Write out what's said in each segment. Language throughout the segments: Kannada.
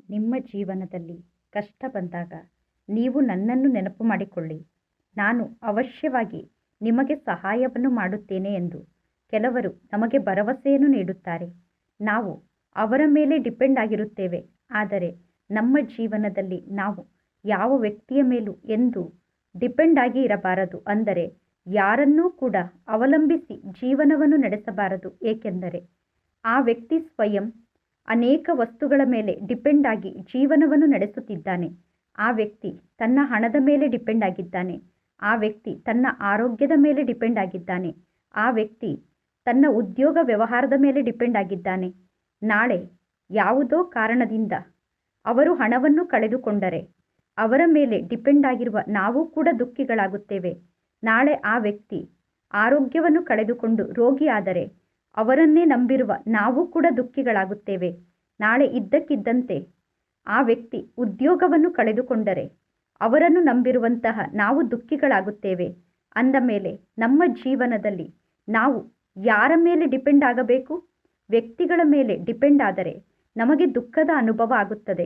ನಿಮ್ಮ ಜೀವನದಲ್ಲಿ ಕಷ್ಟ ಬಂದಾಗ ನೀವು ನನ್ನನ್ನು ನೆನಪು ಮಾಡಿಕೊಳ್ಳಿ, ನಾನು ಅವಶ್ಯವಾಗಿ ನಿಮಗೆ ಸಹಾಯವನ್ನು ಮಾಡುತ್ತೇನೆ ಎಂದು ಕೆಲವರು ನಮಗೆ ಭರವಸೆಯನ್ನು ನೀಡುತ್ತಾರೆ. ನಾವು ಅವರ ಮೇಲೆ ಡಿಪೆಂಡ್ ಆಗಿರುತ್ತೇವೆ. ಆದರೆ ನಮ್ಮ ಜೀವನದಲ್ಲಿ ನಾವು ಯಾವ ವ್ಯಕ್ತಿಯ ಮೇಲೂ ಎಂದೂ ಡಿಪೆಂಡ್ ಆಗಿ ಇರಬಾರದು. ಅಂದರೆ ಯಾರನ್ನೂ ಕೂಡ ಅವಲಂಬಿಸಿ ಜೀವನವನ್ನು ನಡೆಸಬಾರದು. ಏಕೆಂದರೆ ಆ ವ್ಯಕ್ತಿ ಸ್ವಯಂ ಅನೇಕ ವಸ್ತುಗಳ ಮೇಲೆ ಡಿಪೆಂಡ್ ಆಗಿ ಜೀವನವನ್ನು ನಡೆಸುತ್ತಿದ್ದಾನೆ. ಆ ವ್ಯಕ್ತಿ ತನ್ನ ಹಣದ ಮೇಲೆ ಡಿಪೆಂಡ್ ಆಗಿದ್ದಾನೆ. ಆ ವ್ಯಕ್ತಿ ತನ್ನ ಆರೋಗ್ಯದ ಮೇಲೆ ಡಿಪೆಂಡ್ ಆಗಿದ್ದಾನೆ. ಆ ವ್ಯಕ್ತಿ ತನ್ನ ಉದ್ಯೋಗ ವ್ಯವಹಾರದ ಮೇಲೆ ಡಿಪೆಂಡ್ ಆಗಿದ್ದಾನೆ. ನಾಳೆ ಯಾವುದೋ ಕಾರಣದಿಂದ ಅವರು ಹಣವನ್ನು ಕಳೆದುಕೊಂಡರೆ ಅವರ ಮೇಲೆ ಡಿಪೆಂಡ್ ಆಗಿರುವ ನಾವು ಕೂಡ ದುಃಖಿಗಳಾಗುತ್ತೇವೆ. ನಾಳೆ ಆ ವ್ಯಕ್ತಿ ಆರೋಗ್ಯವನ್ನು ಕಳೆದುಕೊಂಡು ರೋಗಿಯಾದರೆ ಅವರನ್ನೇ ನಂಬಿರುವ ನಾವು ಕೂಡ ದುಃಖಿಗಳಾಗುತ್ತೇವೆ. ನಾಳೆ ಇದ್ದಕ್ಕಿದ್ದಂತೆ ಆ ವ್ಯಕ್ತಿ ಉದ್ಯೋಗವನ್ನು ಕಳೆದುಕೊಂಡರೆ ಅವರನ್ನು ನಂಬಿರುವಂತಹ ನಾವು ದುಃಖಿಗಳಾಗುತ್ತೇವೆ. ಅಂದ ಮೇಲೆ ನಮ್ಮ ಜೀವನದಲ್ಲಿ ನಾವು ಯಾರ ಮೇಲೆ ಡಿಪೆಂಡ್ ಆಗಬೇಕು? ವ್ಯಕ್ತಿಗಳ ಮೇಲೆ ಡಿಪೆಂಡ್ ಆದರೆ ನಮಗೆ ದುಃಖದ ಅನುಭವ ಆಗುತ್ತದೆ.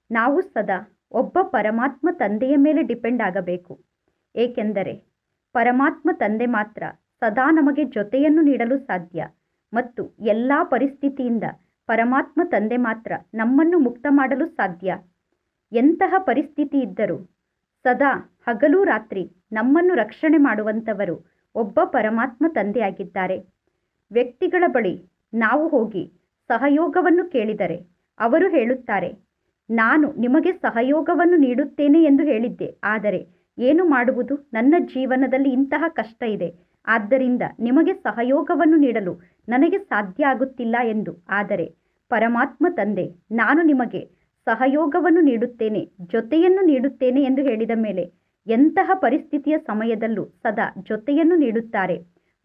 ನಾವು ಸದಾ ಒಬ್ಬ ಪರಮಾತ್ಮ ತಂದೆಯ ಮೇಲೆ ಡಿಪೆಂಡ್ ಆಗಬೇಕು. ಏಕೆಂದರೆ ಪರಮಾತ್ಮ ತಂದೆ ಮಾತ್ರ ಸದಾ ನಮಗೆ ಜೊತೆಯನ್ನು ನೀಡಲು ಸಾಧ್ಯ ಮತ್ತು ಎಲ್ಲ ಪರಿಸ್ಥಿತಿಯಿಂದ ಪರಮಾತ್ಮ ತಂದೆ ಮಾತ್ರ ನಮ್ಮನ್ನು ಮುಕ್ತ ಮಾಡಲು ಸಾಧ್ಯ. ಎಂತಹ ಪರಿಸ್ಥಿತಿ ಇದ್ದರೂ ಸದಾ ಹಗಲು ರಾತ್ರಿ ನಮ್ಮನ್ನು ರಕ್ಷಣೆ ಮಾಡುವಂಥವರು ಒಬ್ಬ ಪರಮಾತ್ಮ ತಂದೆಯಾಗಿದ್ದಾರೆ. ವ್ಯಕ್ತಿಗಳ ಬಳಿ ನಾವು ಹೋಗಿ ಸಹಯೋಗವನ್ನು ಕೇಳಿದರೆ ಅವರು ಹೇಳುತ್ತಾರೆ, ನಾನು ನಿಮಗೆ ಸಹಯೋಗವನ್ನು ನೀಡುತ್ತೇನೆ ಎಂದು ಹೇಳಿದ್ದೆ, ಆದರೆ ಏನು ಮಾಡುವುದು? ನನ್ನ ಜೀವನದಲ್ಲಿ ಇಂತಹ ಕಷ್ಟ ಇದೆ, ಆದ್ದರಿಂದ ನಿಮಗೆ ಸಹಯೋಗವನ್ನು ನೀಡಲು ನನಗೆ ಸಾಧ್ಯ ಆಗುತ್ತಿಲ್ಲ ಎಂದು. ಆದರೆ ಪರಮಾತ್ಮ ತಂದೆ ನಾನು ನಿಮಗೆ ಸಹಯೋಗವನ್ನು ನೀಡುತ್ತೇನೆ, ಜೊತೆಯನ್ನು ನೀಡುತ್ತೇನೆ ಎಂದು ಹೇಳಿದ ಮೇಲೆ ಎಂತಹ ಪರಿಸ್ಥಿತಿಯ ಸಮಯದಲ್ಲೂ ಸದಾ ಜೊತೆಯನ್ನು ನೀಡುತ್ತಾರೆ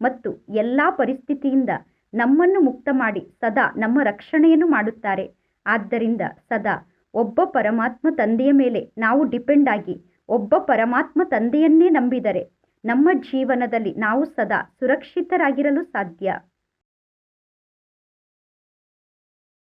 ಮತ್ತು ಎಲ್ಲ ಪರಿಸ್ಥಿತಿಯಿಂದ ನಮ್ಮನ್ನು ಮುಕ್ತ ಮಾಡಿ ಸದಾ ನಮ್ಮ ರಕ್ಷಣೆಯನ್ನು ಮಾಡುತ್ತಾರೆ. ಆದ್ದರಿಂದ ಸದಾ ಒಬ್ಬ ಪರಮಾತ್ಮ ತಂದೆಯ ಮೇಲೆ ನಾವು ಡಿಪೆಂಡ್ ಆಗಿ ಒಬ್ಬ ಪರಮಾತ್ಮ ತಂದೆಯನ್ನೇ ನಂಬಿದರೆ ನಮ್ಮ ಜೀವನದಲ್ಲಿ ನಾವು ಸದಾ ಸುರಕ್ಷಿತರಾಗಿರಲು ಸಾಧ್ಯ.